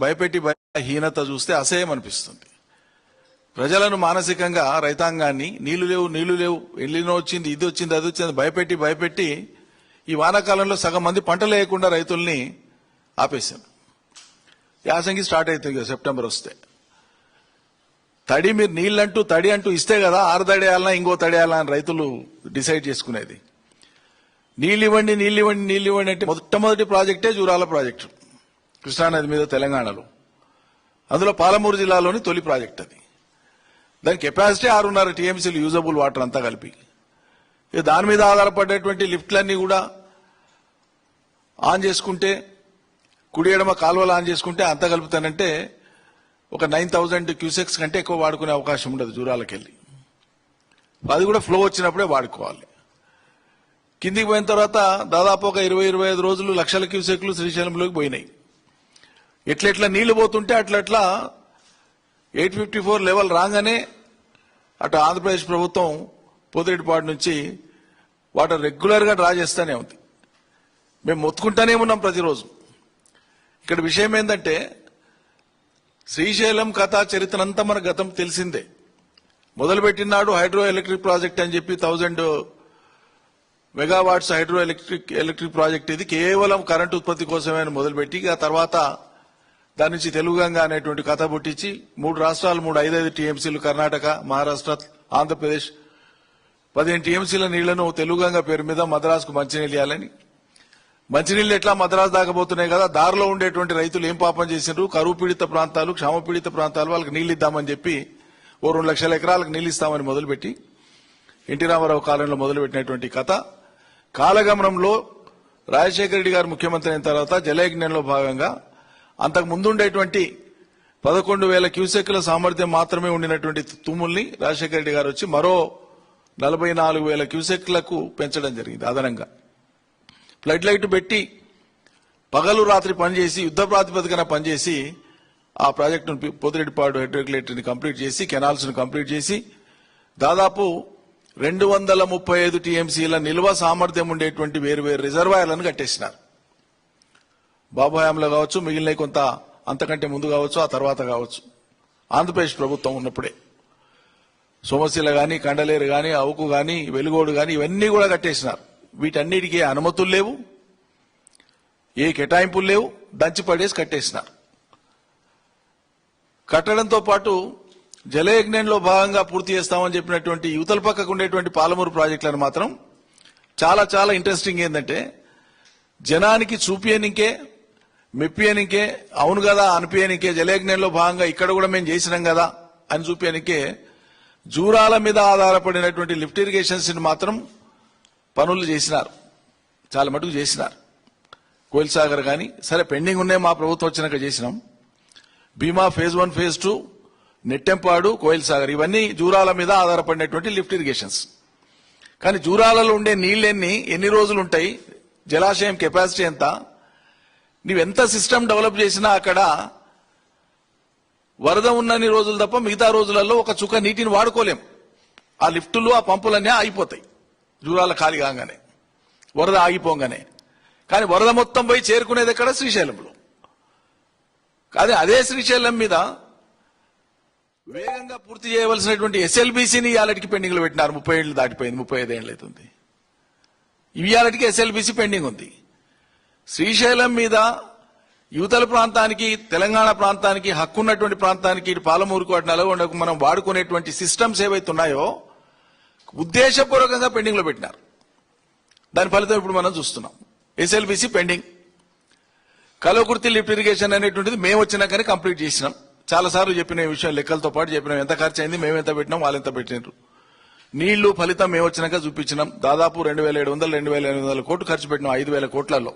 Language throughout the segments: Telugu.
భయపెట్టి హీనత చూస్తే అసహ్యం అనిపిస్తుంది. ప్రజలను మానసికంగా రైతాంగాన్ని నీళ్లు లేవు ఎల్లినో వచ్చింది ఇది వచ్చింది అది వచ్చింది భయపెట్టి ఈ వానాకాలంలో సగం మంది పంటలు వేయకుండా రైతుల్ని ఆపేశారు. యాసంగి స్టార్ట్ అవుతుంది సెప్టెంబర్ వస్తే. తడి మీరు నీళ్ళంటూ తడి అంటూ ఇస్తే కదా ఆరు తడేయాలన్నా ఇంకో తడేయాలన్నా అని రైతులు డిసైడ్ చేసుకునేది. నీళ్ళు ఇవ్వండి అంటే మొట్టమొదటి ప్రాజెక్టే జూరాల ప్రాజెక్టు కృష్ణానది మీద తెలంగాణలో. అందులో పాలమూరు జిల్లాలోని తొలి ప్రాజెక్ట్ అది. దాని కెపాసిటీ 6.5 టీఎంసీలు యూజబుల్ వాటర్ అంతా కలిపి. దాని మీద ఆధారపడేటువంటి లిఫ్ట్లన్నీ కూడా ఆన్ చేసుకుంటే కుడి ఎడమ కాలువలు ఆన్ చేసుకుంటే అంతా కలుపుతానంటే ఒక 9,000 క్యూసెక్స్ కంటే ఎక్కువ వాడుకునే అవకాశం ఉండదు జూరాలకెళ్ళి. అది కూడా ఫ్లో వచ్చినప్పుడే వాడుకోవాలి. కిందికి పోయిన తర్వాత దాదాపు ఒక 20-25 రోజులు లక్షల క్యూసెక్లు శ్రీశైలంలోకి పోయినాయి. ఎట్లెట్లా నీళ్లు పోతుంటే అట్లట్లా 854 లెవెల్ రాగానే అటు ఆంధ్రప్రదేశ్ ప్రభుత్వం పోతిరెడ్డిపాడు నుంచి వాటర్ రెగ్యులర్ గా డ్రా చేస్తానే ఉంది. మేము మొత్తుకుంటానే ఉన్నాం ప్రతిరోజు. ఇక్కడ విషయం ఏంటంటే శ్రీశైలం కథ చరిత్ర అంతా మన గతం తెలిసిందే. మొదలుపెట్టినాడు హైడ్రో ఎలక్ట్రిక్ ప్రాజెక్ట్ అని చెప్పి 1000 మెగావాట్స్ హైడ్రో ఎలక్ట్రిక్ ప్రాజెక్ట్. ఇది కేవలం కరెంటు ఉత్పత్తి కోసమే మొదలుపెట్టి ఆ తర్వాత దాని నుంచి తెలుగుగంగా అనేటువంటి కథ పుట్టించి 3 రాష్ట్రాలు 5 టీఎంసీలు కర్ణాటక మహారాష్ట్ర ఆంధ్రప్రదేశ్ 15 టీఎంసీల నీళ్లను తెలుగుగంగా పేరు మీద మద్రాసుకు మంచినీళ్ళు ఇవ్వాలని. మంచినీళ్ళు ఎట్లా మద్రాసు దాకపోతున్నాయి కదా, దారిలో ఉండేటువంటి రైతులు ఏం పాపం చేసినారు, కరువు పీడిత ప్రాంతాలు క్షామ పీడిత ప్రాంతాలు వాళ్ళకి నీళ్లు ఇద్దామని చెప్పి 2 లక్షల ఎకరాలకు నీళ్లు ఇస్తామని మొదలుపెట్టి ఎన్టీ రామారావు కాలంలో మొదలుపెట్టినటువంటి కథ కాలగమనంలో రాజశేఖర రెడ్డి గారు ముఖ్యమంత్రి అయిన తర్వాత జలయజ్ఞంలో భాగంగా అంతకు ముందుండేటువంటి 11,000 క్యూసెక్ల సామర్థ్యం మాత్రమే ఉండినటువంటి తుమ్ముల్ని రాజశేఖర రెడ్డి గారు వచ్చి మరో 44,000 క్యూసెక్లకు పెంచడం జరిగింది. అదనంగా ఫ్లడ్ లైట్ పెట్టి పగలు రాత్రి పనిచేసి యుద్ధ ప్రాతిపదికన పనిచేసి ఆ ప్రాజెక్టును పోతిరెడ్డిపాడు హైడ్రోక్లేటర్ని కంప్లీట్ చేసి కెనాల్స్ ను కంప్లీట్ చేసి దాదాపు 235 టీఎంసీల నిల్వ సామర్థ్యం ఉండేటువంటి వేరు రిజర్వాయర్లను కట్టేసినారు. బాబుహయాంలో కావచ్చు, మిగిలిన కొంత అంతకంటే ముందు కావచ్చు, ఆ తర్వాత కావచ్చు. ఆంధ్రప్రదేశ్ ప్రభుత్వం ఉన్నప్పుడే సోమశిల గాని కండలేరు గాని అవుకు గాని వెలుగోడు గాని ఇవన్నీ కూడా కట్టేసినారు. వీటన్నిటికీ అనుమతులు లేవు, ఏ కేటాయింపులు లేవు, దంచి పడేసి కట్టేసినారు. కట్టడంతో పాటు జలయజ్ఞంలో భాగంగా పూర్తి చేస్తామని చెప్పినటువంటి యువతల పక్కకు ఉండేటువంటి పాలమూరు ప్రాజెక్టులను మాత్రం చాలా చాలా ఇంట్రెస్టింగ్ ఏంటంటే జనానికి చూపియనికే మెప్పియనికే అవును కదా అనిపించనికే జలయజ్ఞంలో భాగంగా ఇక్కడ కూడా మేము చేసినాం కదా అని చూపించనికే జూరాల మీద ఆధారపడినటువంటి లిఫ్ట్ ఇరిగేషన్స్ మాత్రం పనులు చేసినారు, చాలా మటుకు చేసినారు. కోయిల్ సాగర్ కానీ సరే పెండింగ్ ఉన్నాయి, మా ప్రభుత్వం వచ్చినాక చేసినాం. భీమా ఫేజ్ 1 ఫేజ్ 2 నెట్టెంపాడు కోయిల్ సాగర్ ఇవన్నీ జూరాల మీద ఆధారపడినటువంటి లిఫ్ట్ ఇరిగేషన్స్. కానీ జూరాలలో ఉండే నీళ్ళెన్ని ఎన్ని రోజులు ఉంటాయి, జలాశయం కెపాసిటీ ఎంత, నీవెంత సిస్టమ్ డెవలప్ చేసినా అక్కడ వరద ఉన్నన్ని రోజులు తప్ప మిగతా రోజులలో ఒక చుక్క నీటిని వాడుకోలేం. ఆ లిఫ్టులు ఆ పంపులన్నీ ఆగిపోతాయి జూరాల ఖాళీ కాగానే, వరద ఆగిపోగానే. కానీ వరద మొత్తం పోయి చేరుకునేది ఎక్కడ, శ్రీశైలంలో. కానీ అదే శ్రీశైలం మీద వేగంగా పూర్తి చేయవలసినటువంటి ఎస్ఎల్బీసీని ఇవాళకి పెండింగ్ లో పెట్టినారు. 30 ఏళ్లు దాటిపోయింది, 35 ఏళ్ళు అవుతుంది. ఇవాళకి ఎస్ఎల్బీసీ పెండింగ్ ఉంది. శ్రీశైలం మీద యువతల ప్రాంతానికి తెలంగాణ ప్రాంతానికి హక్కున్నటువంటి ప్రాంతానికి ఇటు పాలమూరుకు అటు నల్గొండకు మనం వాడుకునేటువంటి సిస్టమ్స్ ఏవైతే ఉన్నాయో ఉద్దేశపూర్వకంగా పెండింగ్ లో పెట్టినారు. దాని ఫలితం ఇప్పుడు మనం చూస్తున్నాం. SLBC pending. Kalwakurthy lift irrigation అనేటువంటిది మేము వచ్చినాకనే కంప్లీట్ చేసినాం. చాలా సార్లు చెప్పిన ఈ విషయం లెక్కలతో పాటు చెప్పినాం. ఎంత ఖర్చు అయింది, మేము ఎంత పెట్టినాం, వాళ్ళు ఎంత పెట్టినారు. నీళ్లు ఫలితం మేము వచ్చినాక చూపించినాం. దాదాపు 2,700-2,800 కోట్లు ఖర్చు పెట్టినాం 5,000 కోట్లలో.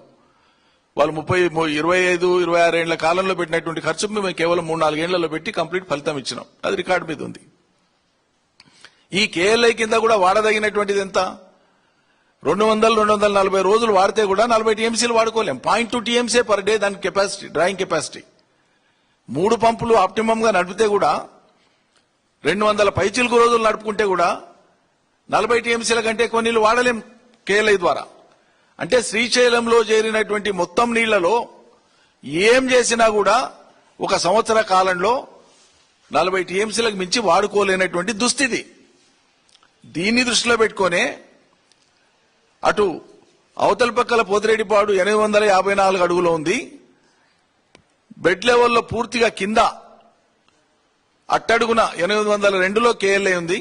వాళ్ళు 25-26 ఏళ్ల కాలంలో పెట్టినటువంటి ఖర్చు మేము కేవలం 3-4 ఏళ్లలో పెట్టి కంప్లీట్ ఫలితం ఇచ్చినాం. అది రికార్డు మీద ఉంది. ఈ కేఎల్ఐ కింద కూడా వాడదగినటువంటిది ఎంత, 200-240 రోజులు వాడితే కూడా 40 టీఎంసీలు వాడుకోలేం. 0.2 టీఎంసీ పర్ డే దాని కెపాసిటీ, డ్రాయింగ్ కెపాసిటీ. 3 పంపులు ఆప్టిమమ్ గా నడిపితే కూడా 200 పైచిలకు రోజులు నడుపుకుంటే కూడా 40 టీఎంసీల కంటే ఎక్కువ నీళ్లు వాడలేం కేఎల్ఐ ద్వారా. అంటే శ్రీశైలంలో చేరినటువంటి మొత్తం నీళ్లలో ఏం చేసినా కూడా ఒక సంవత్సర కాలంలో 40 టీఎంసీలకు మించి వాడుకోలేనటువంటి దుస్థితి. దీన్ని దృష్టిలో పెట్టుకునే అటు అవతల పక్కల పోతిరెడ్డిపాడు 854 అడుగులో ఉంది. బెడ్ లెవెల్లో పూర్తిగా కింద అట్టడుగున 802లో కేఎల్ఐ ఉంది.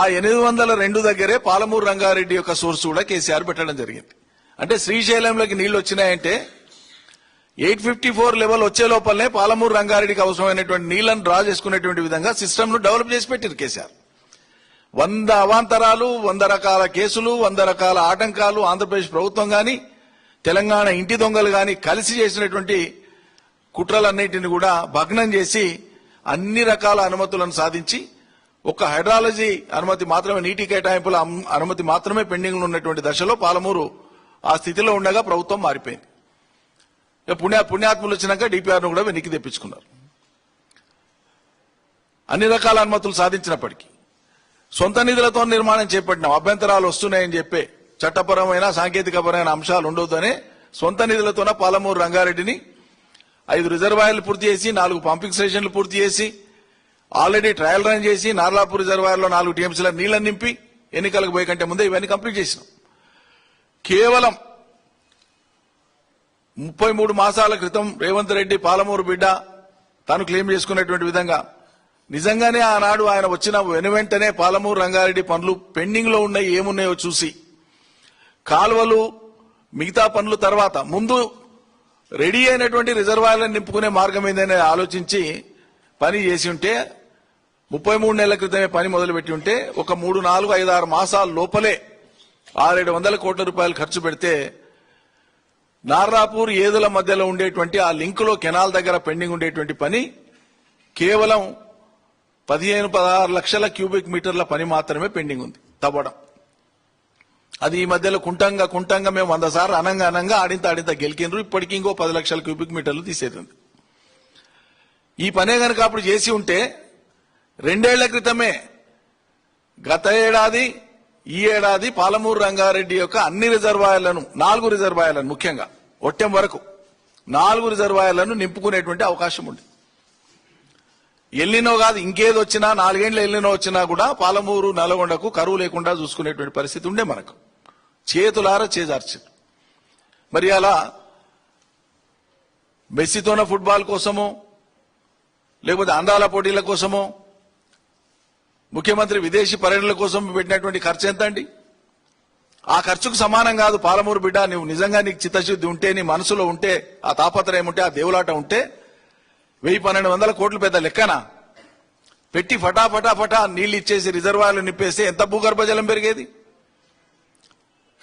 ఆ 802 దగ్గరే పాలమూరు రంగారెడ్డి యొక్క సోర్స్ కూడా కేసీఆర్ పెట్టడం జరిగింది. అంటే శ్రీశైలంలోకి నీళ్లు వచ్చినాయంటే 854 లెవెల్ వచ్చే లోపలనే పాలమూరు రంగారెడ్డికి అవసరమైనటువంటి నీళ్లను డ్రా చేసుకునేటువంటి విధంగా సిస్టమ్ ను డెవలప్ చేసి పెట్టారు కేసీఆర్. 100 అవాంతరాలు, 100 రకాల కేసులు, 100 రకాల ఆటంకాలు ఆంధ్రప్రదేశ్ ప్రభుత్వం గాని తెలంగాణ ఇంటి దొంగలు గాని కలిసి చేసినటువంటి కుట్రలన్నింటిని కూడా భగ్నం చేసి అన్ని రకాల అనుమతులను సాధించి ఒక హైడ్రాలజీ అనుమతి మాత్రమే, నీటి కేటాయింపుల అనుమతి మాత్రమే పెండింగ్ లో ఉన్నటువంటి దశలో పాలమూరు ఆ స్థితిలో ఉండగా ప్రభుత్వం మారిపోయింది. పుణ్యాత్ములు వచ్చినాక డిపిఆర్ ను కూడా వెనక్కి తెప్పించుకున్నారు. అన్ని రకాల అనుమతులు సాధించినప్పటికీ సొంత నిధులతో నిర్మాణం చేపట్టినాం. అభ్యంతరాలు వస్తున్నాయని చెప్పే చట్టపరమైన సాంకేతికపరమైన అంశాలు ఉండొద్దనే సొంత నిధులతోన పాలమూరు రంగారెడ్డిని 5 రిజర్వాయర్లు పూర్తి చేసి 4 పంపింగ్ స్టేషన్లు పూర్తి చేసి ఆల్రెడీ ట్రయల్ రన్ చేసి నార్లాపూర్ రిజర్వాయర్లో 4 టీఎంసీల నీళ్లను నింపి ఎన్నికలకు పోయే కంటే ముందే ఇవన్నీ కంప్లీట్ చేసినాం. కేవలం 33 మాసాల క్రితం రేవంత్ రెడ్డి పాలమూరు బిడ్డ తాను క్లెయిమ్ చేసుకున్నటువంటి విధంగా నిజంగానే ఆనాడు ఆయన వచ్చిన వెనువెంటనే పాలమూరు రంగారెడ్డి పనులు పెండింగ్ లో ఉన్నాయి, ఏమున్నాయో చూసి కాలువలు మిగతా పనులు తర్వాత ముందు రెడీ అయినటువంటి రిజర్వాయర్లను నింపుకునే మార్గం ఏందని ఆలోచించి పని చేసి ఉంటే 33 నెలల క్రితమే పని మొదలుపెట్టి ఉంటే ఒక 3, 4, 5, 6 మాసాల లోపలే 600-700 కోట్ల రూపాయలు ఖర్చు పెడితే నార్లాపూర్ ఏదుల మధ్యలో ఉండేటువంటి ఆ లింక్ లో కెనాల్ దగ్గర పెండింగ్ ఉండేటువంటి పని కేవలం 15-16 లక్షల క్యూబిక్ మీటర్ల పని మాత్రమే పెండింగ్ ఉంది తవ్వడం. అది ఈ మధ్యలో కుంటంగా మేము 100 సార్లు అనంగా ఆడింత గెలికిండ్రు. ఇప్పటికీ ఇంకో 10 లక్షల క్యూబిక్ మీటర్లు తీసేది. ఈ పనే గనక అప్పుడు చేసి ఉంటే 2 ఏళ్ల క్రితమే గత ఏడాది ఈ ఏడాది పాలమూరు రంగారెడ్డి యొక్క అన్ని రిజర్వాయర్లను 4 రిజర్వాయర్లను ముఖ్యంగా ఒట్టెం వరకు 4 రిజర్వాయర్లను నింపుకునేటువంటి అవకాశం ఉంది. ఎల్లినో కాదు ఇంకేది వచ్చినా 4 ఏళ్ల ఎల్లినో వచ్చినా కూడా పాలమూరు నల్గొండకు కరువు లేకుండా చూసుకునేటువంటి పరిస్థితి ఉండే మనకు చేతులారా చేజార్చింది. మరి అలా మెస్సీతోన ఫుట్బాల్ కోసమో లేకపోతే అందాల పోటీల కోసమో ముఖ్యమంత్రి విదేశీ పర్యటనల కోసం పెట్టినటువంటి ఖర్చు ఎంత అండి? ఆ ఖర్చుకు సమానం కాదు. పాలమూరు బిడ్డ నువ్వు నిజంగా నీకు చిత్తశుద్ధి ఉంటే, నీ మనసులో ఉంటే, ఆ తాపత్రయం ఉంటే, ఆ దేవులాట ఉంటే 1000-1200 కోట్లు పెద్ద లెక్కన పెట్టి ఫటా నీళ్లు ఇచ్చేసి రిజర్వాయర్లు నింపేస్తే ఎంత భూగర్భ జలం పెరిగేది?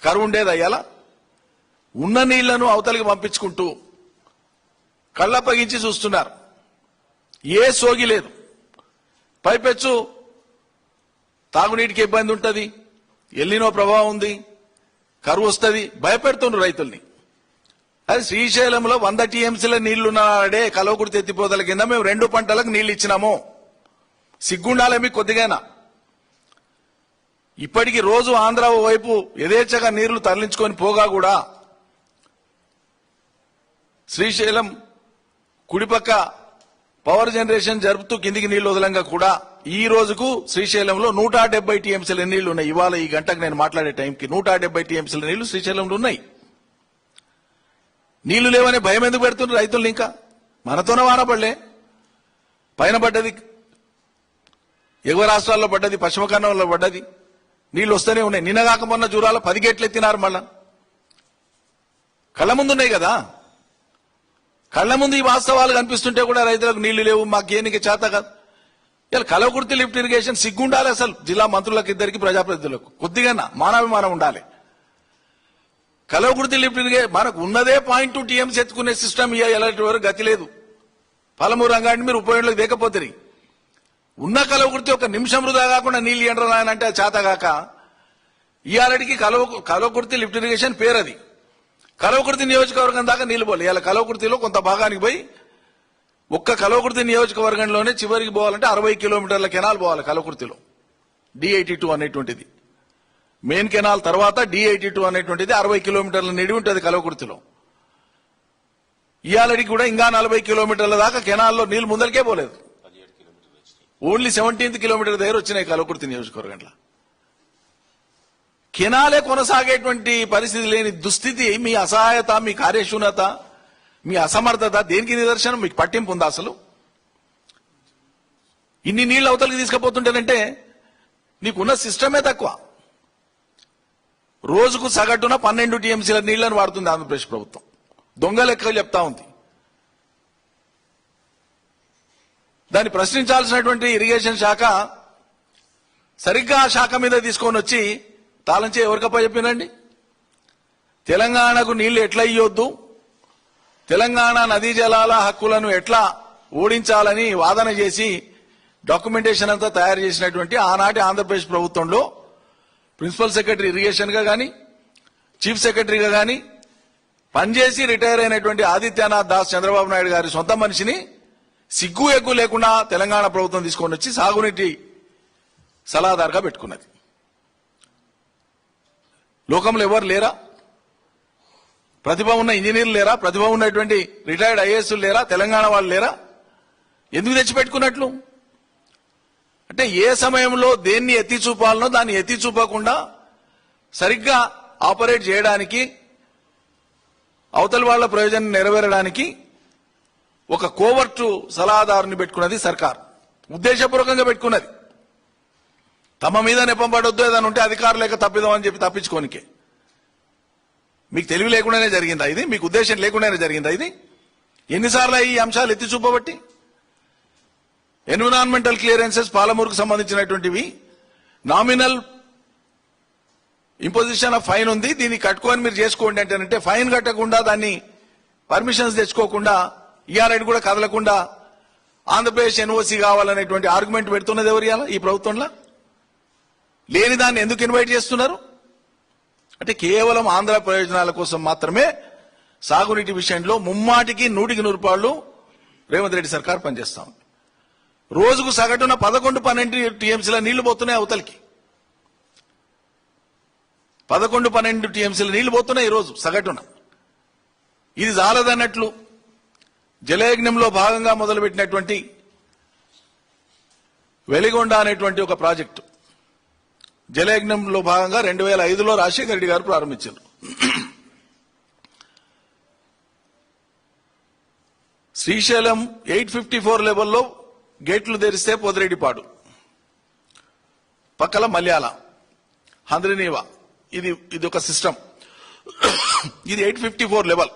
కరువు ఉండేది అయ్యాల. ఉన్న నీళ్లను అవతలికి పంపించుకుంటూ కళ్ళప్పగించి చూస్తున్నారు. ఏ సోగి లేదు. పైపెచ్చు తాగునీటికి ఇబ్బంది ఉంటుంది, ఎల్లినో ప్రభావం ఉంది, కరువు వస్తుంది, భయపెడుతున్నారు రైతుల్ని. అది శ్రీశైలంలో 100 టీఎంసీల నీళ్లున్నాడే కలవకుర్తి ఎత్తిపోతల కింద మేము 2 పంటలకు నీళ్లు ఇచ్చినాము. సిగ్గుండాలేమి కొద్దిగానా. ఇప్పటికి రోజు ఆంధ్ర వైపు యథేచ్ఛగా నీళ్లు తరలించుకొని పోగా కూడా శ్రీశైలం కుడిపక్క పవర్ జనరేషన్ జరుపుతూ కిందికి నీళ్లు వదలంగా కూడా ఈ రోజుకు శ్రీశైలంలో 170 టీఎంసీల నీళ్లు ఉన్నాయి. ఇవాళ ఈ గంటకు నేను మాట్లాడే టైంకి 170 టీఎంసీల నీళ్లు శ్రీశైలంలో ఉన్నాయి. నీళ్లు లేవనే భయం ఎందుకు పెడుతున్నారు రైతులు? ఇంకా మనతోనే వానపడలే, పైన పడ్డది, ఎగువ రాష్ట్రాల్లో పడ్డది, పశ్చిమ కన్నంలో పడ్డది, నీళ్లు వస్తూనే ఉన్నాయి. నిన్నగాక మొన్న జూరాల 10 గేట్లు ఎత్తినారు. మళ్ళా కళ్ళ ముందు ఉన్నాయి కదా. కళ్ల ముందు ఈ వాస్తవాలు కనిపిస్తుంటే కూడా రైతులకు నీళ్లు లేవు, మాకేనికి చేత కాదు. ఇలా కలవకుర్తి లిఫ్ట్ ఇరిగేషన్ సిగ్గుండాలి అసలు. జిల్లా మంత్రులకు ఇద్దరికి ప్రజాప్రతినిధులకు కొద్దిగా మానవిమానం ఉండాలి. కలవకుర్తి లిఫ్ట్ ఇరిగేషన్ మనకు ఉన్నదే 0.2 టీఎంసీ ఎత్తుకునే సిస్టమ్ ఎలాంటి వరకు గతి లేదు. పాలమూరు రంగాన్ని మీరు ఉపయోగంలోకి దేకపోతుంది. ఉన్న కలవకుర్తి ఒక నిమిషం వృధా కాకుండా నీళ్లు ఎండ్రాలంటే చేతగాక ఇవాళకి కలవకుర్తి లిఫ్ట్ ఇరిగేషన్ పేరు అది. కలవకుర్తి నియోజకవర్గం దాకా నీళ్లు పోలే. ఇలా కలవకుర్తిలో కొంత భాగానికి పోయి ఒక్క కలవకుర్తి నియోజకవర్గంలోనే చివరికి పోవాలంటే 60 కిలోమీటర్ల కెనాల్ పోవాలి. కలవకుర్తిలో D82 అనేటువంటిది మెయిన్ కెనాల్ తర్వాత D82 అనేటువంటిది 60 కిలోమీటర్ల నిడి ఉంటుంది కలవకుర్తిలో. ఇయాలడికి కూడా ఇంకా 40 కిలోమీటర్ల దాకా కెనాల్లో నీళ్లు ముందరికే పోలేదు. ఓన్లీ 17th కిలోమీటర్ దగ్గర వచ్చినాయి కలకుర్తి నియోజకవర్గంలో. కెనాలే కొనసాగేటువంటి పరిస్థితి లేని దుస్థితి మీ అసహాయత, మీ కార్యశూన్యత, మీ అసమర్థత దేనికి నిదర్శనం? మీకు పట్టింపు ఉందా అసలు? ఇన్ని నీళ్లు అవతలకి తీసుకుపోతుంటేనంటే నీకున్న సిస్టమే తక్కువ. రోజుకు సగటున 12 టీఎంసీల నీళ్లను వాడుతుంది ఆంధ్రప్రదేశ్ ప్రభుత్వం. దొంగ లెక్కలు చెప్తా ఉంది. దాన్ని ప్రశ్నించాల్సినటువంటి ఇరిగేషన్ శాఖ సరిగ్గా ఆ శాఖ మీద తీసుకొని వచ్చి తాళంచే ఎవరికప్ప చెప్పినండి? తెలంగాణకు నీళ్లు ఎట్లా ఇయ్యొద్దు, తెలంగాణ నదీ జలాల హక్కులను ఎట్లా ఓడించాలని వాదన చేసి డాక్యుమెంటేషన్ అంతా తయారు చేసినటువంటి ఆనాటి ఆంధ్రప్రదేశ్ ప్రభుత్వంలో ప్రిన్సిపల్ సెక్రటరీ ఇరిగేషన్ గా గాని, చీఫ్ సెక్రటరీగా గాని పనిచేసి రిటైర్ అయినటువంటి ఆదిత్యనాథ్ దాస్ చంద్రబాబు నాయుడు గారి సొంత మనిషిని సిగ్గు ఎగ్గు లేకుండా తెలంగాణ ప్రభుత్వం తీసుకొని వచ్చి సాగునీటి సలహాదారుగా పెట్టుకున్నది. లోకంలో ఎవరు లేరా? ప్రతిభ ఉన్న ఇంజనీర్లు లేరా? ప్రతిభ ఉన్నటువంటి రిటైర్డ్ ఐఏఎస్లు లేరా? తెలంగాణ వాళ్ళు లేరా? ఎందుకు తెచ్చిపెట్టుకున్నట్లు? అంటే ఏ సమయంలో దేన్ని ఎత్తి చూపాలనో దాన్ని ఎత్తి చూపకుండా సరిగ్గా ఆపరేట్ చేయడానికి, అవతల వాళ్ల ప్రయోజనం నెరవేరడానికి ఒక కోవర్టు సలహాదారుని పెట్టుకున్నది సర్కార్. ఉద్దేశపూర్వకంగా పెట్టుకున్నది. తమ మీద నెపం పడొద్దు, ఏదైనా ఉంటే అధికారులు లేక తప్పిదామని చెప్పి తప్పించుకోనికే. మీకు తెలివి లేకుండానే జరిగిందా ఇది? మీకు ఉద్దేశం లేకుండానే జరిగిందా ఇది? ఎన్నిసార్లు ఈ అంశాలు ఎత్తి చూపబట్టి? ఎన్విరాన్మెంటల్ క్లియరెన్సెస్ పాలమూరుకు సంబంధించినటువంటివి నామినల్ ఇంపోజిషన్ ఆఫ్ ఫైన్ ఉంది, దీన్ని కట్టుకొని మీరు చేసుకోండి అంటేనంటే ఫైన్ కట్టకుండా దాన్ని పర్మిషన్స్ తెచ్చుకోకుండా ఈఆర్ఐడి కూడా కదలకుండా ఆంధ్రప్రదేశ్ ఎన్ఓసి కావాలనేటువంటి ఆర్గ్యుమెంట్ పెడుతున్నది ఎవరు ఇవాళ ఈ ప్రభుత్వంలో? లేని దాన్ని ఎందుకు ఇన్వైట్ చేస్తున్నారు? అంటే కేవలం ఆంధ్ర ప్రయోజనాల కోసం మాత్రమే సాగునీటి విషయంలో ముమ్మాటికి 100% రేవంత్ రెడ్డి సర్కార్ పనిచేస్తా ఉంది. రోజుకు సగటున 11-12 టీఎంసీల నీళ్లు పోతున్నాయి అవతలికి. 11-12 టీఎంసీల నీళ్లు పోతున్నాయి ఈ రోజు సగటున. ఇది చాలదన్నట్లు జలయజ్ఞంలో భాగంగా మొదలుపెట్టినటువంటి వెలిగొండ అనేటువంటి ఒక ప్రాజెక్టు జలయజ్ఞంలో భాగంగా 2005లో రాజశేఖర రెడ్డి గారు ప్రారంభించారు. శ్రీశైలం 854 లెవెల్లో గేట్లు తెరిస్తే పోతిరెడ్డిపాడు, పక్కల మల్యాల, హంద్రినీవా, ఇది ఒక సిస్టమ్. ఇది 854 లెవెల్.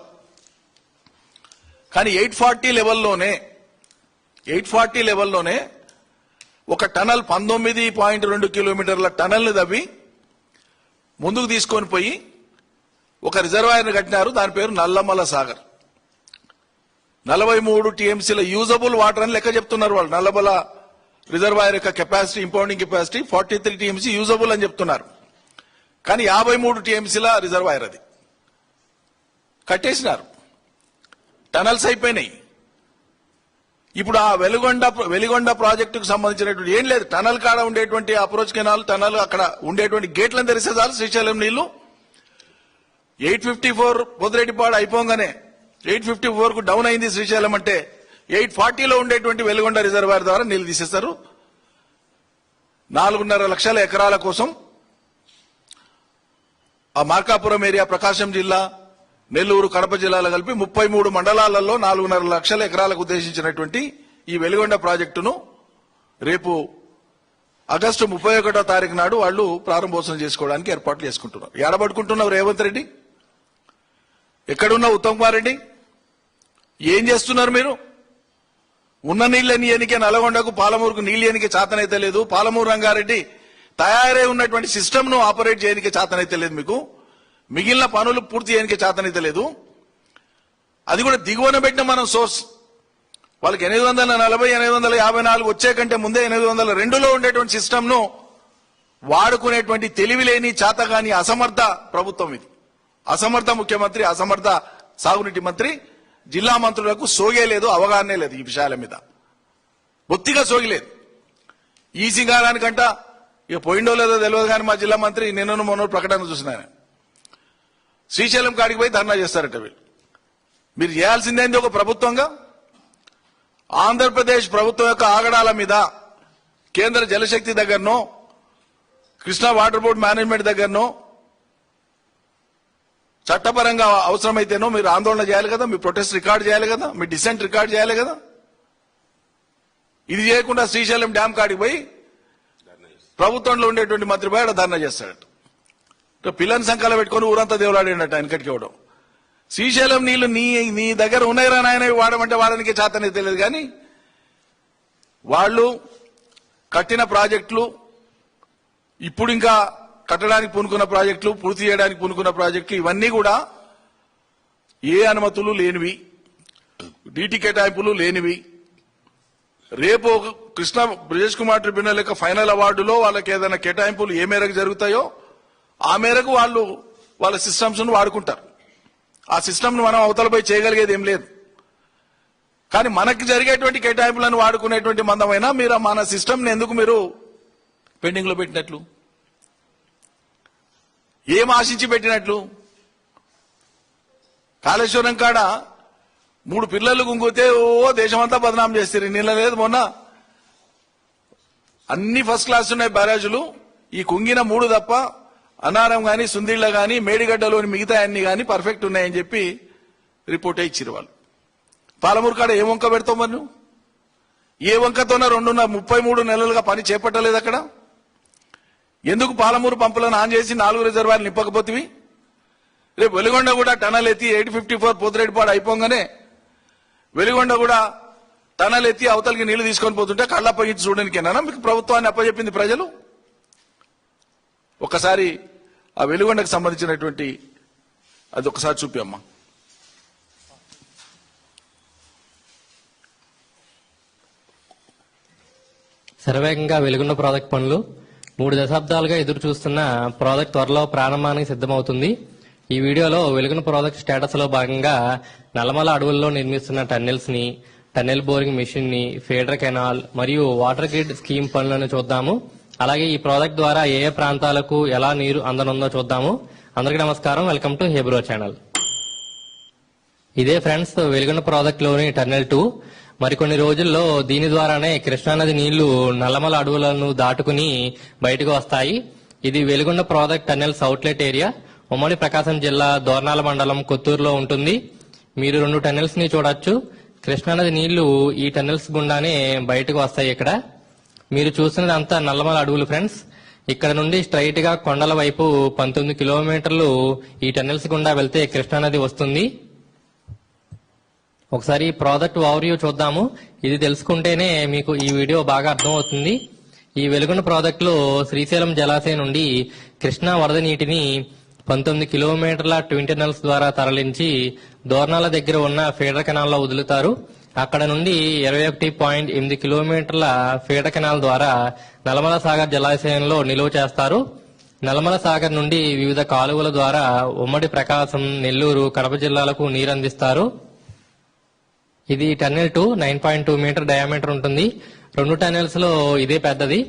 కానీ 840 లెవెల్లోనే ఒక టనల్ 19.2 కిలోమీటర్ల టనల్ ని తవ్వి ముందుకు తీసుకొని పోయి ఒక రిజర్వాయర్ కట్టినారు. దాని పేరు నల్లమల సాగర్. 43 టీఎంసీల యూజబుల్ వాటర్ అని లెక్క చెప్తున్నారు వాళ్ళు. నల్లమల రిజర్వాయర్ యొక్క capacity, impounding capacity 43 TMC usable అని చెప్తున్నారు. కానీ 53 టీఎంసీల రిజర్వాయర్ అది కట్టేసినారు. టనల్స్ అయిపోయినాయి. ఇప్పుడు ఆ వెలిగొండ ప్రాజెక్టుకు సంబంధించినటువంటి ఏం లేదు. టనల్ కాడ ఉండేటువంటి అప్రోచ్ కెనాల్, టనల్ అక్కడ ఉండేటువంటి గేట్లను తెరిస్తే చాలు శ్రీశైలం నీళ్లు. 854 పొదిరెడ్డిపాడు అయిపోగానే 854 కు డౌన్ అయింది శ్రీశైలం అంటే 840లో ఉండేటువంటి వెలిగొండ రిజర్వాయర్ ద్వారా నీళ్లు తీసేస్తారు. 4.5 లక్షల ఎకరాల కోసం ఆ మార్కాపురం ఏరియా, ప్రకాశం జిల్లా, నెల్లూరు, కడప జిల్లాలో కలిపి 33 మండలాలలో 4.5 లక్షల ఎకరాలకు ఉద్దేశించినటువంటి ఈ వెలిగొండ ప్రాజెక్టును రేపు ఆగస్టు 31వ తారీఖు నాడు వాళ్ళు ప్రారంభోత్సవం చేసుకోవడానికి ఏర్పాట్లు చేసుకుంటున్నారు. ఏడబడుకుంటున్నారు రేవంత్ రెడ్డి? ఎక్కడున్నా ఉత్తమ్ కుమార్ రెడ్డి? ఏం చేస్తున్నారు మీరు? ఉన్న నీళ్ళని ఎనికే నల్గొండకు, పాలమూరుకు నీళ్ళు ఎనికే చేతనైతే లేదు. పాలమూరు రంగారెడ్డి తయారై ఉన్నటువంటి సిస్టమ్ ను ఆపరేట్ చేయడానికి చేతనైతే లేదు. మీకు మిగిలిన పనులు పూర్తి చేయడానికి చేతనైతే లేదు. అది కూడా దిగువన పెట్టిన మనం సోర్స్ వాళ్ళకి 840, 854 వచ్చే కంటే ముందే 802లో ఉండేటువంటి సిస్టమ్ ను వాడుకునేటువంటి తెలివిలేని, చేతగాని, అసమర్థ ప్రభుత్వం ఇది. అసమర్థ ముఖ్యమంత్రి, అసమర్థ సాగునీటి మంత్రి. జిల్లా మంత్రులకు సోగే లేదు, అవగాహనే లేదు ఈ విషయాల మీద. బొత్తిగా సోగిలేదు. ఈ సింగారానికంట ఇక పోయిండో లేదో తెలియదు కానీ మా జిల్లా మంత్రి నిన్నను మొన్న ప్రకటన చూసిన శ్రీశైలం కాడికి పోయి ధర్నా చేస్తారట వీళ్ళు. మీరు చేయాల్సిందేంది ఒక ప్రభుత్వంగా? ఆంధ్రప్రదేశ్ ప్రభుత్వం యొక్క ఆగడాల మీద కేంద్ర జలశక్తి దగ్గరనో కృష్ణా వాటర్ బోర్డ్ మేనేజ్మెంట్ దగ్గరనో చట్టపరంగా అవసరమైతేనో మీరు ఆందోళన చేయాలి కదా, మీ ప్రొటెస్ట్ రికార్డ్ చేయాలి కదా, మీ డిసెంట్ రికార్డ్ చేయాలి కదా. ఇది చేయకుండా శ్రీశైలం డ్యామ్ కాడికి పోయి ప్రభుత్వంలో ఉండేటువంటి మంత్రి పోయి అక్కడ ధర్నా చేస్తాడట. పిల్లని సంఖ్యలో పెట్టుకుని ఊరంతా దేవులాడినట్టు ఆయన కట్టికి ఇవ్వడం. శ్రీశైలం నీళ్లు నీ దగ్గర ఉన్నాయిరా నాయన వాడమంటే వాడడానికి చేతనే తెలియదు. కానీ వాళ్ళు కట్టిన ప్రాజెక్టులు, ఇప్పుడు ఇంకా కట్టడానికి పూనుకున్న ప్రాజెక్టులు, పూర్తి చేయడానికి పూనుకున్న ప్రాజెక్టులు ఇవన్నీ కూడా ఏ అనుమతులు లేనివి, డీటీ కేటాయింపులు లేనివి. రేపు కృష్ణ బ్రిజేష్ కుమార్ ట్రిబ్యునల్ యొక్క ఫైనల్ అవార్డులో వాళ్ళకి ఏదైనా కేటాయింపులు ఏ మేరకు జరుగుతాయో ఆ మేరకు వాళ్ళు వాళ్ళ సిస్టమ్స్ ను వాడుకుంటారు. ఆ సిస్టమ్ ను మనం అవతలపై చేయగలిగేది ఏం లేదు. కానీ మనకి జరిగేటువంటి కేటాయింపులను వాడుకునేటువంటి మందమైనా మీరు మన సిస్టమ్ ని ఎందుకు మీరు పెండింగ్ లో పెట్టినట్లు? ఏం ఆశించి పెట్టినట్లు? కాళేశ్వరం కాడ 3 పిల్లలు గుంగితే ఓ దేశమంతా బదనాం చేస్తారు. నీళ్ళ లేదు, మొన్న అన్ని ఫస్ట్ క్లాస్ ఉన్నాయి బ్యారేజులు, ఈ కుంగిన 3 తప్ప అన్నారం గాని, సుందిళ్ల గాని, మేడిగడ్డలోని మిగతా అన్ని గాని పర్ఫెక్ట్ ఉన్నాయని చెప్పి రిపోర్టే ఇచ్చిరు వాళ్ళు. పాలమూరు కాడ ఏ వంక పెడతావు మరి నువ్వు? ఏ వంకతోనే 33 నెలలుగా పని చేపట్టలేదు అక్కడ? ఎందుకు పాలమూరు పంపులను ఆన్ చేసి 4 రిజర్వాయర్లు నింపకపోతివి? రేపు వెలుగొండ కూడా టనల్ ఎత్తి 854 పోతిరెడ్డిపాడు అయిపోగానే వెలుగొండ కూడా టనల్ ఎత్తి అవతలికి నీళ్లు తీసుకొని పోతుంటే కళ్ళప్పగించి చూడడానికేనా మీకు ప్రభుత్వాన్ని అప్పచెప్పింది ప్రజలు? ఒకసారి ఆ వెలుగొండకు సంబంధించినటువంటి అది ఒకసారి చూపి అమ్మా. శరవేగంగా వెలుగున్న ప్రాజెక్ట్ పనులు 3 దశాబ్దాలుగా ఎదురు చూస్తున్న ప్రాజెక్ట్ త్వరలో ప్రారంభానికి సిద్ధమవుతుంది. ఈ వీడియోలో వెలుగున్న ప్రాజెక్ట్ స్టేటస్ లో భాగంగా నల్లమల అడవుల్లో నిర్మిస్తున్న టన్నెల్స్ ని, టన్నెల్ బోరింగ్ మెషిన్ ని, ఫీడర్ కెనాల్ మరియు వాటర్ గ్రిడ్ స్కీమ్ పనులను చూద్దాము. అలాగే ఈ ప్రాజెక్ట్ ద్వారా ఏ ఏ ప్రాంతాలకు ఎలా నీరు అందనుందో చూద్దాము. అందరికీ నమస్కారం, వెల్కమ్ టు హేబ్రో ఛానల్. ఇదే ఫ్రెండ్స్ వెలుగున్న ప్రాజెక్ట్ లోని టన్నెల్ 2. మరికొన్ని రోజుల్లో దీని ద్వారానే కృష్ణానది నీళ్లు నల్లమల అడవులను దాటుకుని బయటకు వస్తాయి. ఇది Veligonda project tunnels outlet area. ఉమ్మడి ప్రకాశం జిల్లా దోర్నాల మండలం కొత్తూరులో ఉంటుంది. మీరు 2 టన్నెల్స్ ని చూడొచ్చు. కృష్ణానది నీళ్లు ఈ టన్నెల్స్ గుండానే బయటకు వస్తాయి. ఇక్కడ మీరు చూస్తున్నదంతా నల్లమల అడవులు ఫ్రెండ్స్. ఇక్కడ నుండి స్ట్రైట్ గా కొండల వైపు 19 కిలోమీటర్లు ఈ టన్నెల్స్ గుండా వెళ్తే కృష్ణానది వస్తుంది. ఒకసారి ఈ ప్రాజెక్ట్ ఓవర్వ్యూ చూద్దాము. ఇది తెలుసుకుంటేనే మీకు ఈ వీడియో బాగా అర్థమవుతుంది. ఈ వెలుగొండ ప్రాజెక్ట్ లో శ్రీశైలం జలాశయం నుండి కృష్ణా వరద నీటిని 19 కిలోమీటర్ల ట్విన్ టనల్స్ ద్వారా తరలించి దోర్నాల దగ్గర ఉన్న ఫీడర్ కెనాల్లో వదులుతారు. అక్కడ నుండి 21.8 కిలోమీటర్ల ఫీడర్ కెనాల్ ద్వారా నల్లమల సాగర్ జలాశయంలో నిలువ చేస్తారు. నల్లమల సాగర్ నుండి వివిధ కాలువల ద్వారా ఉమ్మడి ప్రకాశం, నెల్లూరు, కడప జిల్లాలకు నీరందిస్తారు. ఇది టన్నెల్ 2 9.2 మీటర్ డయామీటర్ ఉంటుంది. 2 టన్నెల్స్ లో ఇదే పెద్దది.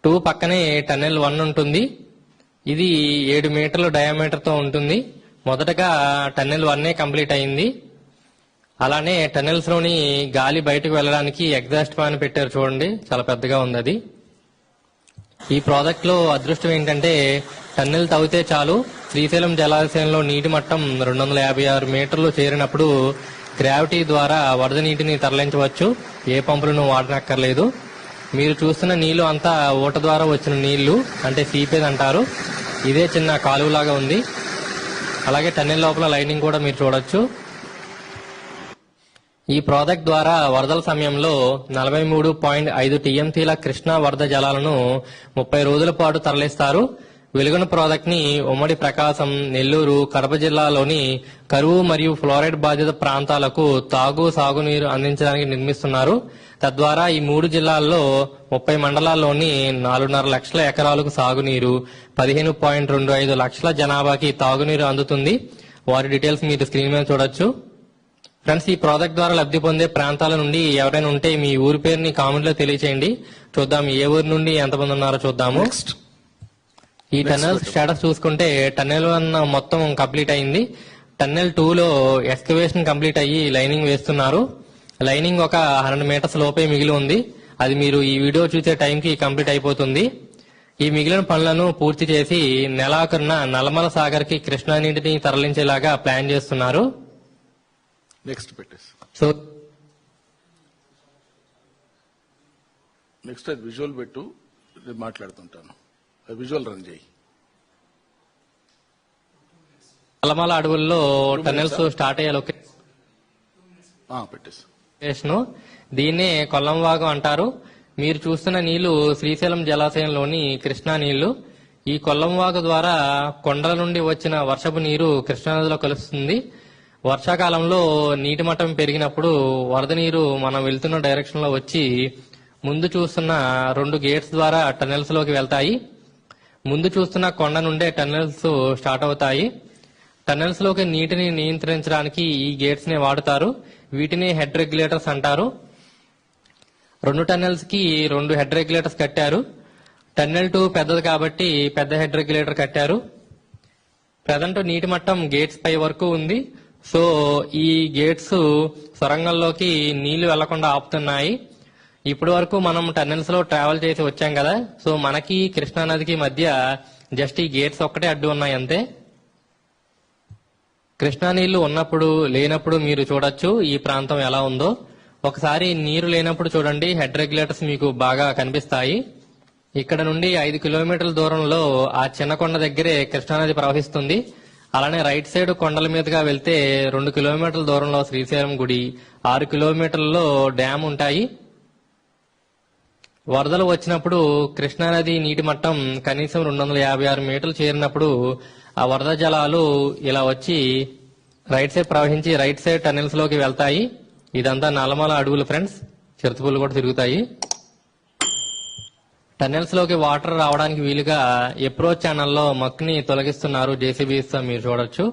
2 పక్కనే టన్నెల్ 1 ఉంటుంది. ఇది 7 మీటర్ల డయామీటర్ తో ఉంటుంది. మొదటగా టన్నెల్ 1 కంప్లీట్ అయింది. అలానే టన్నెల్స్ లోని గాలి బయటకు వెళ్ళడానికి ఎగ్జాస్ట్ ఫ్యాన్ పెట్టారు చూడండి, చాలా పెద్దగా ఉంది అది. ఈ ప్రాజెక్ట్ లో అదృష్టం ఏంటంటే టన్నెల్ తవ్వితే చాలు శ్రీశైలం జలాశయంలో నీటి మట్టం 256 మీటర్లు చేరినప్పుడు గ్రావిటీ ద్వారా వరద నీటిని తరలించవచ్చు. ఏ పంపులను వాడనక్కర్లేదు. మీరు చూస్తున్న నీళ్లు అంతా ఊట ద్వారా వచ్చిన నీళ్లు, అంటే సీపేజ్ అంటారు. ఇదే చిన్న కాలువలాగా ఉంది. అలాగే టన్నెల్ లోపల లైనింగ్ కూడా మీరు చూడొచ్చు. ఈ ప్రాజెక్ట్ ద్వారా వరదల సమయంలో 43.5 టీఎంసీల కృష్ణా వరద జలాలను 30 రోజుల పాటు తరలిస్తారు. వెలుగొండ ప్రాజెక్ట్ ని ఉమ్మడి ప్రకాశం, నెల్లూరు, కడప జిల్లాలోని కరువు మరియు ఫ్లోరైడ్ బాధిత ప్రాంతాలకు తాగు, సాగునీరు అందించడానికి నిర్మిస్తున్నారు. తద్వారా ఈ 3 జిల్లాల్లో 30 మండలాల్లోని 4.5 లక్షల ఎకరాలకు సాగునీరు, 15.25 లక్షల జనాభాకి తాగునీరు అందుతుంది. వారి డీటెయిల్స్ మీరు స్క్రీన్ మీద చూడొచ్చు. ఫ్రెండ్స్, ఈ ప్రాజెక్ట్ ద్వారా లబ్ధి పొందే ప్రాంతాల నుండి ఎవరైనా ఉంటే మీ ఊరి పేరుని కామెంట్ లో తెలియచేయండి. చూద్దాం ఏ ఊరి నుండి ఎంతమంది ఉన్నారో చూద్దాము. ఈ టన్నెల్ స్టేటస్ చూసుకుంటే టన్నెల్ 1 మొత్తం కంప్లీట్ అయింది. టన్నెల్ 2లో ఎక్స్కవేషన్ కంప్లీట్ అయ్యి లైనింగ్ వేస్తున్నారు. లైనింగ్ ఒక 100 మీటర్స్ లోపే మిగిలి ఉంది. అది మీరు ఈ వీడియో చూసే టైంకి కంప్లీట్ అయిపోతుంది. ఈ మిగిలిన పనులను పూర్తి చేసి నెలాఖరున నల్లమల సాగర్ కి కృష్ణా నీటిని తరలించేలాగా ప్లాన్ చేస్తున్నారు. నెక్స్ట్ పెట్టేసి సో నెక్స్ట్ అది విజువల్ పెట్టు, నేను మాట్లాడుతుంటాను. అది విజువల్ రన్ చేయి. నల్లమల అడవుల్లో టన్నెల్స్ స్టార్ట్ అయ్యే పెట్టేసి లొకేషన్ దీన్నే కొల్లంవాగు అంటారు. మీరు చూస్తున్న నీళ్లు శ్రీశైలం జలాశయంలోని కృష్ణా నీళ్లు. ఈ కొల్లంవాగు ద్వారా కొండల నుండి వచ్చిన వర్షపు నీరు కృష్ణానదిలో కలుస్తుంది. వర్షాకాలంలో నీటి మట్టం పెరిగినప్పుడు వరద నీరు మనం వెళ్తున్న డైరెక్షన్ లో వచ్చి ముందు చూస్తున్న 2 గేట్స్ ద్వారా టన్నెల్స్ లోకి వెళ్తాయి. ముందు చూస్తున్న కొండ నుండే టన్నెల్స్ స్టార్ట్ అవుతాయి. టన్నెల్స్ లోకి నీటిని నియంత్రించడానికి ఈ గేట్స్ ని వాడుతారు. వీటిని హెడ్ రెగ్యులేటర్స్ అంటారు. 2 టన్నెల్స్ కి 2 హెడ్ రెగ్యులేటర్స్ కట్టారు. టన్నెల్ 2 పెద్దది కాబట్టి పెద్ద హెడ్ రెగ్యులేటర్ కట్టారు. ప్రజెంట్ నీటి మట్టం గేట్స్ పై వరకు ఉంది. సో ఈ గేట్స్ సొరంగంలోకి నీళ్లు వెళ్లకుండా ఆపుతున్నాయి. ఇప్పటి వరకు మనం టన్నెల్స్ లో ట్రావెల్ చేసి వచ్చాం కదా. సో మనకి కృష్ణా నదికి మధ్య జస్ట్ ఈ గేట్స్ ఒక్కటే అడ్డు ఉన్నాయి అంతే. కృష్ణా నీళ్లు ఉన్నప్పుడు లేనప్పుడు మీరు చూడొచ్చు ఈ ప్రాంతం ఎలా ఉందో. ఒకసారి నీరు లేనప్పుడు చూడండి, హెడ్ రెగ్యులేటర్స్ మీకు బాగా కనిపిస్తాయి. ఇక్కడ నుండి 5 కిలోమీటర్ల దూరంలో ఆ చిన్న కొండ దగ్గరే కృష్ణానది ప్రవహిస్తుంది. అలానే రైట్ సైడ్ కొండల మీదుగా వెళ్తే 2 కిలోమీటర్ల దూరంలో శ్రీశైలం గుడి, 6 కిలోమీటర్లలో డ్యామ్ ఉంటాయి. వరదలు వచ్చినప్పుడు కృష్ణానది నీటి మట్టం కనీసం 256 మీటర్లు చేరినప్పుడు ఆ వరద జలాలు ఇలా వచ్చి రైట్ సైడ్ ప్రవహించి రైట్ సైడ్ టన్నెల్స్ లోకి వెళ్తాయి. ఇదంతా నల్లమల అడవులు ఫ్రెండ్స్. చిరుతపులు కూడా తిరుగుతాయి. టన్నెల్స్ లోకి వాటర్ రావడానికి వీలుగా అప్రోచ్ ఛానల్లో మక్కుని తొలగిస్తున్నారు జేసీబీస్. మీరు చూడొచ్చు.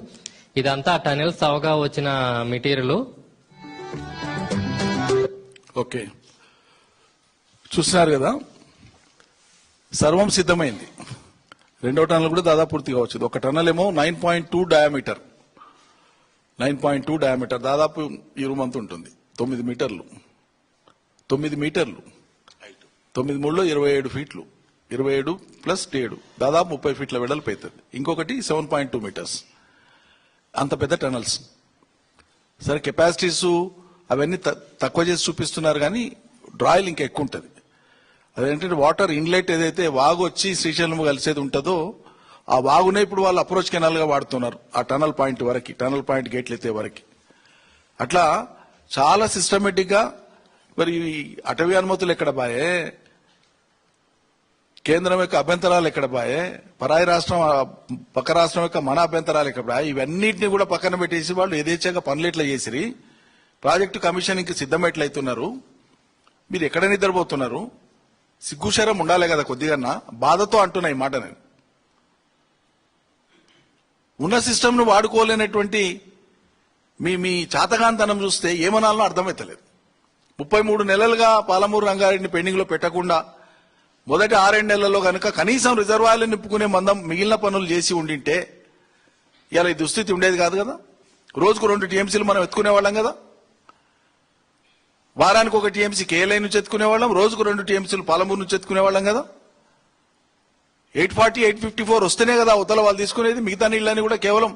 ఇదంతా టన్నెల్స్ అవగా వచ్చిన మెటీరియల్. ఓకే, చూస్తున్నారు కదా, సర్వం సిద్ధమైంది. 2వ టన్నల్ కూడా దాదాపు పూర్తిగా వచ్చింది. ఒక టన్నల్ ఏమో 9.2 డయామీటర్, 9.2 డయామీటర్, దాదాపు ఈ రూమ్ అంతా ఉంటుంది. 9 మీటర్లు, 9 మీటర్లు, 9 మూడులో 27 ఫీట్లు, 27 ప్లస్ 7 దాదాపు 30 ఫీట్ల వెడల్పు అవుతుంది. ఇంకొకటి 7.2 మీటర్స్. అంత పెద్ద టనల్స్. సరే, కెపాసిటీస్ అవన్నీ తక్కువ చేసి చూపిస్తున్నారు, కానీ డ్రాయిల్ ఇంకా ఎక్కువ ఉంటుంది. అదేంటంటే వాటర్ ఇన్లెట్ ఏదైతే వాగు వచ్చి శ్రీశైలం కలిసేది ఉంటుందో ఆ వాగునే ఇప్పుడు వాళ్ళు అప్రోచ్ కెనాల్ గా వాడుతున్నారు. ఆ టనల్ పాయింట్ వరకు, టనల్ పాయింట్ గేట్లు ఎత్తే వరకు. అట్లా చాలా సిస్టమేటిక్ గా. మరి అటవీ అనుమతులు ఎక్కడ బాయే, కేంద్రం యొక్క అభ్యంతరాలు ఎక్కడ బాయే, పరాయి రాష్ట్రం పక్క రాష్ట్రం యొక్క మన అభ్యంతరాలు ఎక్కడ బాయే, ఇవన్నింటినీ కూడా పక్కన పెట్టేసి వాళ్ళు యథేచ్ఛగా పనులు ఎట్లా చేసిరి, ప్రాజెక్టు కమిషనింగ్ సిద్ధం ఎట్లయితున్నారు, మీరు ఎక్కడ నిద్రపోతున్నారు? సిగ్గుశరం ఉండాలి కదా కొద్దిగా. బాధతో అంటున్నా ఈ మాట నేను. ఉన్న సిస్టమ్ ను వాడుకోలేనటువంటి మీ చాతగాంతనం చూస్తే ఏమనాలో అర్థమైతలేదు. 33 నెలలుగా పాలమూరు రంగారెడ్డిని పెండింగ్ లో పెట్టకుండా మొదటి 6 నెలల్లో కనుక కనీసం రిజర్వాయర్లు నింపుకునే మందం మిగిలిన పనులు చేసి ఉండింటే ఇలా ఈ దుస్థితి ఉండేది కాదు కదా. రోజుకు 2 టీఎంసీలు మనం ఎత్తుకునే వాళ్ళం కదా. వారానికి 1 టీఎంసీ కేఎల్ఐ నుంచి ఎత్తుకునేవాళ్ళం, రోజుకు 2 టీఎంసీలు పాలమూరు నుంచి ఎత్తుకునేవాళ్ళం కదా. 840, 854 వస్తేనే కదా అవతల వాళ్ళు తీసుకునేది. మిగతా నీళ్ళని కూడా కేవలం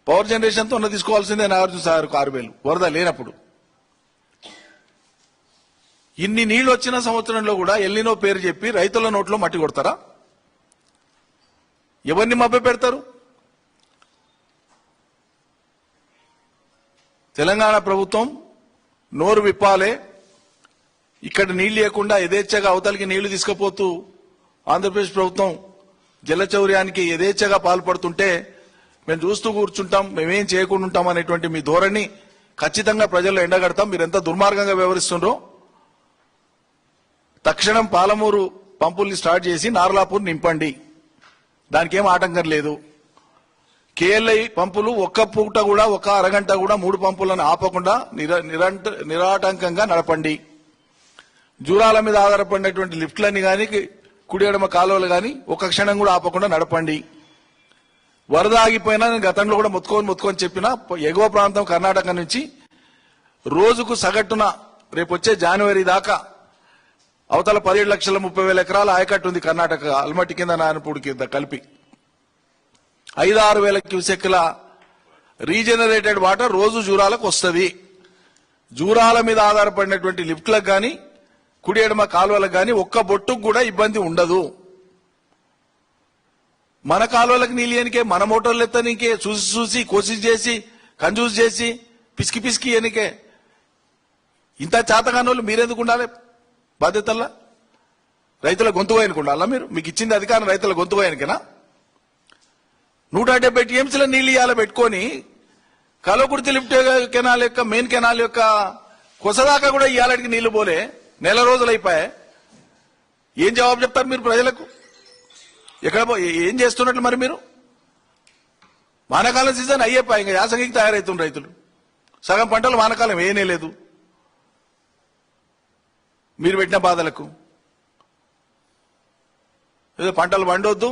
పవర్ జనరేషన్ తో తీసుకోవాల్సిందే. నాగార్జున సాగర్ 6,000 వరద లేనప్పుడు. ఇన్ని నీళ్లు వచ్చిన సంవత్సరంలో కూడా ఎల్నినో పేరు చెప్పి రైతుల నోట్లో మట్టి కొడతారా? ఎవరిని మభ్య పెడతారు? తెలంగాణ ప్రభుత్వం నోరు విప్పాలే. ఇక్కడ నీళ్లు లేకుండా యథేచ్ఛగా అవతలికి నీళ్లు తీసుకుపోతూ ఆంధ్రప్రదేశ్ ప్రభుత్వం జలచౌర్యానికి యథేచ్ఛగా పాల్పడుతుంటే మేము చూస్తూ కూర్చుంటాం, మేమేం చేయకుండా ఉంటాం అనేటువంటి మీ ధోరణి ఖచ్చితంగా ప్రజల్లో ఎండగడతాం. మీరు ఎంత దుర్మార్గంగా వ్యవహరిస్తుండ్రో. తక్షణం పాలమూరు పంపుల్ని స్టార్ట్ చేసి నార్లాపూర్ నింపండి. దానికి ఏం ఆటంకం లేదు. కేఎల్ఐ పంపులు ఒక్క పూట కూడా, ఒక్క అరగంట కూడా 3 పంపులను ఆపకుండా నిరాటంకంగా నడపండి. జూరాల మీద ఆధారపడినటువంటి లిఫ్ట్లని కానీ కుడి ఎడమ కాలువలు కానీ ఒక్క క్షణం కూడా ఆపకుండా నడపండి. వరద ఆగిపోయినా నేను గతంలో కూడా మొత్తుకొని చెప్పిన ఎగువ ప్రాంతం కర్ణాటక నుంచి రోజుకు సగటున రేపు వచ్చే జనవరి దాకా అవతల 17,30,000 ఎకరాల ఆయకట్టు ఉంది కర్ణాటక అల్మట్టి కింద నారాయణపూడి కింద కలిపి 5-6 వేల క్యూసెక్ల రీజనరేటెడ్ వాటర్ రోజు జూరాలకు వస్తుంది. జూరాల మీద ఆధారపడినటువంటి లిఫ్ట్లకు గాని కుడి ఎడమ కాలువలకు గాని ఒక్క బొట్టుకు కూడా ఇబ్బంది ఉండదు. మన కాలువలకు నీళ్ళనికే మన మోటార్లు ఎత్తనికే చూసి కోసిస్ చేసి కంజూస్ చేసి పిసికి ఎనికే ఇంత చేతగానోళ్ళు మీరెందుకు ఉండాలి బాధ్యతల్లా? రైతుల గొంతుగా ఎన్నుకుండాలా మీరు? మీకు ఇచ్చింది అధికారం రైతుల గొంతుగా ఎన్నికనా? 170 టీఎంసీల నీళ్లు ఇవాళ పెట్టుకొని కలవకుర్తి లిఫ్ట్ కెనాల్ యొక్క మెయిన్ కెనాల్ యొక్క కొసదాకా కూడా ఇవాళకి నీళ్లు పోలే, నెల రోజులు అయిపోయాయి. ఏం జవాబు చెప్తారు మీరు ప్రజలకు? ఎక్కడ ఏం చేస్తున్నట్లు మరి మీరు? వానాకాలం సీజన్ అయ్యేపాయి, ఇంకా యాసంగికి తయారవుతున్నారు రైతులు. సగం పంటలు వానాకాలం వేయనే లేదు మీరు పెట్టిన బాధలకు. ఏదో పంటలు వండొద్దు,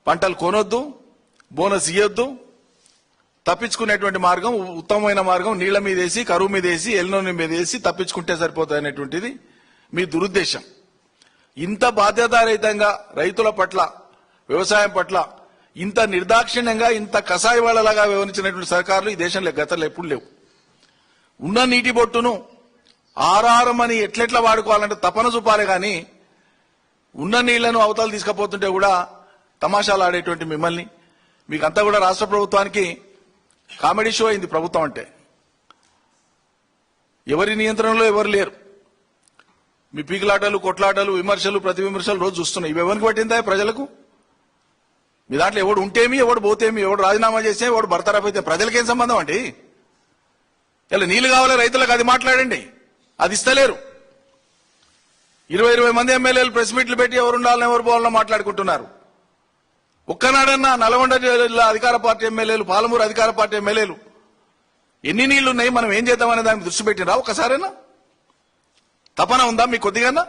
పంటలు కొనొద్దు, బోనస్ ఇయ్యొద్దు, తప్పించుకునేటువంటి మార్గం ఉత్తమమైన మార్గం నీళ్ల మీద వేసి కరువు మీద వేసి ఎల్నోని మీద వేసి తప్పించుకుంటే సరిపోతుంది అనేటువంటిది మీ దురుద్దేశం. ఇంత బాధ్యతారహితంగా రైతుల పట్ల వ్యవసాయం పట్ల ఇంత నిర్దాక్షిణ్యంగా ఇంత కషాయ వాళ్ళలాగా వ్యవహరించినటువంటి సర్కారులు ఈ దేశంలో గతంలో ఎప్పుడు లేవు. ఉన్న నీటి బొట్టును ఆరారమని ఎట్లెట్లా వాడుకోవాలంటే తపన చూపాలి గాని ఉన్న నీళ్లను అవతలు తీసుకుపోతుంటే కూడా తమాషాలు ఆడేటువంటి మిమ్మల్ని మీకంతా కూడా రాష్ట్ర ప్రభుత్వానికి కామెడీ షో అయింది ప్రభుత్వం అంటే. ఎవరి నియంత్రణలో ఎవరు లేరు. మీ పీకులాటలు కొట్లాటలు విమర్శలు ప్రతి విమర్శలు రోజు చూస్తున్నాయి. ఇవి ఎవరికి పట్టిందా ప్రజలకు? మీ దాంట్లో ఎవడు ఉంటేమి ఎవడు పోతేమి, ఎవడు రాజీనామా చేస్తే ఎవడు బర్తరఫ్ అయితే ప్రజలకేం సంబంధం అండి? ఇలా నీళ్లు కావాలి రైతులకు అది మాట్లాడండి, అది ఇస్తలేరు. 20 మంది ఎమ్మెల్యేలు ప్రెస్ మీట్లు పెట్టి ఎవరు ఉండాలని ఎవరు పోవాలని మాట్లాడుకుంటున్నారు. ఒక్కనాడన్నా నల్గొండ జిల్లా అధికార పార్టీ ఎమ్మెల్యేలు, పాలమూరు అధికార పార్టీ ఎమ్మెల్యేలు ఎన్ని నీళ్లు ఉన్నాయి మనం ఏం చేద్దామనే దానికి దృష్టి పెట్టినరా? ఒక్కసారైనా తపన ఉందా మీకు కొద్దిగా?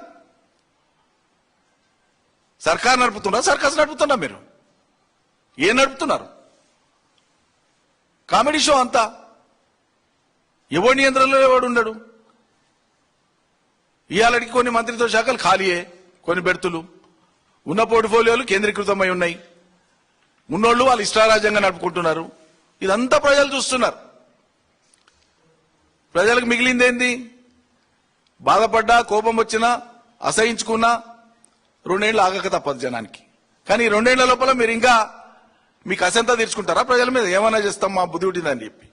సర్కార్ నడుపుతున్నా సర్కస్ నడుపుతున్నా మీరు ఏం నడుపుతున్నారు? కామెడీ షో అంతా. ఎవరి నియంత్రణలో ఎవడు ఉండడు. ఇవాళకి కొన్ని మంత్రిత్వ శాఖలు ఖాళీయే, కొన్ని బెర్తులు ఉన్న పోర్ట్ఫోలియోలు కేంద్రీకృతమై ఉన్నాయి. ఉన్నోళ్లు వాళ్ళు ఇష్టారాజ్యంగా నడుపుకుంటున్నారు. ఇదంతా ప్రజలు చూస్తున్నారు. ప్రజలకు మిగిలిందేంది? బాధపడ్డా కోపం వచ్చినా అసహించుకున్నా 2 ఏళ్లు ఆగక తప్పదు జనానికి. కానీ 2 ఏళ్ల లోపల మీరు ఇంకా మీకు అసంతా తీర్చుకుంటారా ప్రజల మీద? ఏమన్నా చేస్తాం మా బుద్ధి ఉంటుందని చెప్పి.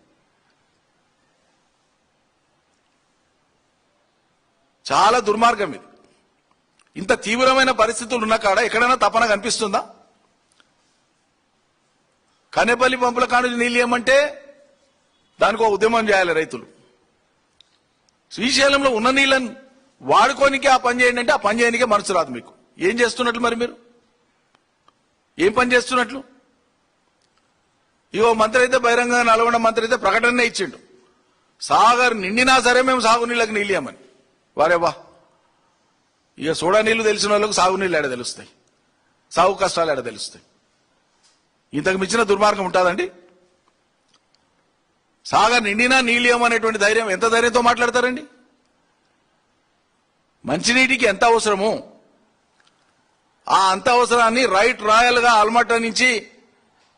చాలా దుర్మార్గం ఇది. ఇంత తీవ్రమైన పరిస్థితులు ఉన్న కాడ ఎక్కడైనా తపన కనిపిస్తుందా? కనేపల్లి పంపుల కానుంచి నీళ్ళు ఇవ్వమంటే దానికి ఒక ఉద్యమం చేయాలి రైతులు. శ్రీశైలంలో ఉన్న నీళ్ళని వాడుకోనికే ఆ పని చేయండి అంటే ఆ పని చేయడానికే మనసు రాదు మీకు. ఏం చేస్తున్నట్లు మరి మీరు? ఏం పని చేస్తున్నట్లు? ఇవో మంత్రి అయితే బహిరంగ నల్గొండ మంత్రి అయితే ప్రకటనే ఇచ్చిండు, సాగర్ నిండినా సరే మేము సాగునీళ్ళకి నీళ్ళు ఇవ్వమని. వారే వా, ఇక సోడా నీళ్లు తెలిసిన వాళ్ళకు సాగునీళ్ళు ఎడ తెలుస్తాయి, సాగు కష్టాలు ఎడ తెలుస్తాయి. ఇంతకు మించిన దుర్మార్గం ఉంటుందండి? సాగర్ నిండినా నీళ్ళు ఇవ్వమనేటువంటి ధైర్యం, ఎంత ధైర్యంతో మాట్లాడతారండి? మంచినీటికి ఎంత అవసరమో ఆ అంత అవసరాన్ని రైట్ రాయల్ గా ఆల్మట్ట నుంచి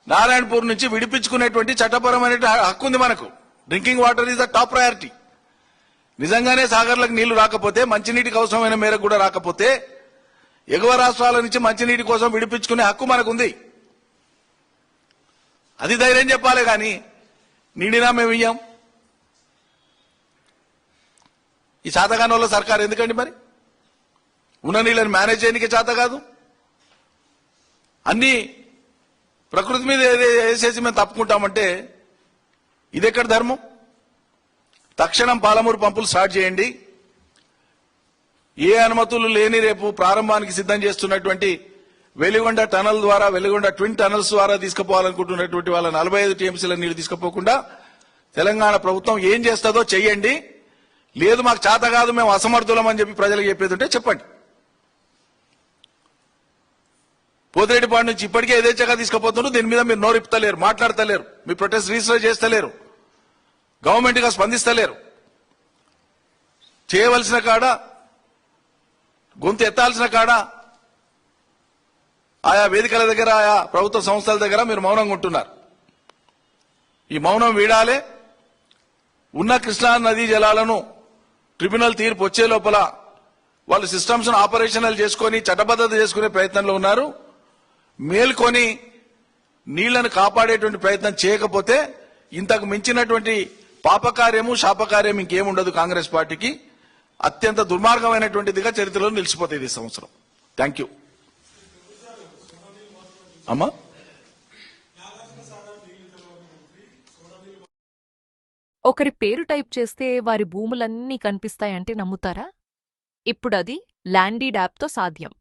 నారాయణపూర్ నుంచి విడిపించుకునేటువంటి చట్టపరమైన హక్కు ఉంది మనకు. Drinking water is the top priority. నిజంగానే సాగర్లకు నీళ్లు రాకపోతే, మంచినీటికి అవసరమైన మేరకు కూడా రాకపోతే ఎగువ రాష్ట్రాల నుంచి మంచినీటి కోసం విడిపించుకునే హక్కు మనకుంది. అది ధైర్యం చెప్పాలి కానీ నిండినా మేము ఇయ్యాం. ఈ చేతగానోళ్ళ సర్కారు ఎందుకండి మరి? ఉన్న నీళ్ళని మేనేజ్ చేయడానికి చేత కాదు. అన్ని ప్రకృతి మీద వేసేసి మేము తప్పుకుంటామంటే ఇదెక్కడ ధర్మం? తక్షణం పాలమూరు పంపులు స్టార్ట్ చేయండి. ఏ అనుమతులు లేని రేపు ప్రారంభానికి సిద్ధం చేస్తున్నటువంటి వెలిగొండ టనల్ ద్వారా, వెలిగొండ ట్విన్ టనల్స్ ద్వారా తీసుకుపోవాలనుకుంటున్నటువంటి వాళ్ళ 45 టీఎంసీల నీళ్లు తీసుకుపోకుండా తెలంగాణ ప్రభుత్వం ఏం చేస్తుందో చెయ్యండి. లేదు మాకు చేత కాదు మేము అసమర్థులం అని చెప్పి ప్రజలకు చెప్పేది ఉంటే చెప్పండి. పోతిరెడ్డిపాడు నుంచి ఇప్పటికే యథేచ్ఛగా తీసుకుపోతున్నారు. దీని మీద మీరు నోరిపుతలేరు, మాట్లాడతలేరు, మీ ప్రొటెస్ట్ రిజిస్టర్ చేస్తలేరు, గవర్నమెంట్ గా స్పందిస్తలేరు. చేయవలసిన కాడ, గొంతు ఎత్తాల్సిన కాడ ఆయా వేదికల దగ్గర, ఆయా ప్రభుత్వ సంస్థల దగ్గర మీరు మౌనంగా ఉంటున్నారు. ఈ మౌనం వీడాలే. ఉన్న కృష్ణా నదీ జలాలను ట్రిబ్యునల్ తీర్పు వచ్చే లోపల వాళ్ళు సిస్టమ్స్ ఆపరేషనల్ చేసుకుని చట్టబద్ధత చేసుకునే ప్రయత్నంలో ఉన్నారు. మేల్కొని నీళ్లను కాపాడేటువంటి ప్రయత్నం చేయకపోతే ఇంతకు మించినటువంటి పాపకార్యము, శాపకార్యం ఇంకేముండదు. కాంగ్రెస్ పార్టీకి అత్యంత దుర్మార్గమైనటువంటిదిగా చరిత్రలో నిలిచిపోతుంది ఈ సంవత్సరం. థ్యాంక్ యూ అమ్మా. ఒకరి పేరు టైప్ చేస్తే వారి భూములన్నీ కనిపిస్తాయంటే నమ్ముతారా? ఇప్పుడది ల్యాండీడ్ యాప్తో సాధ్యం.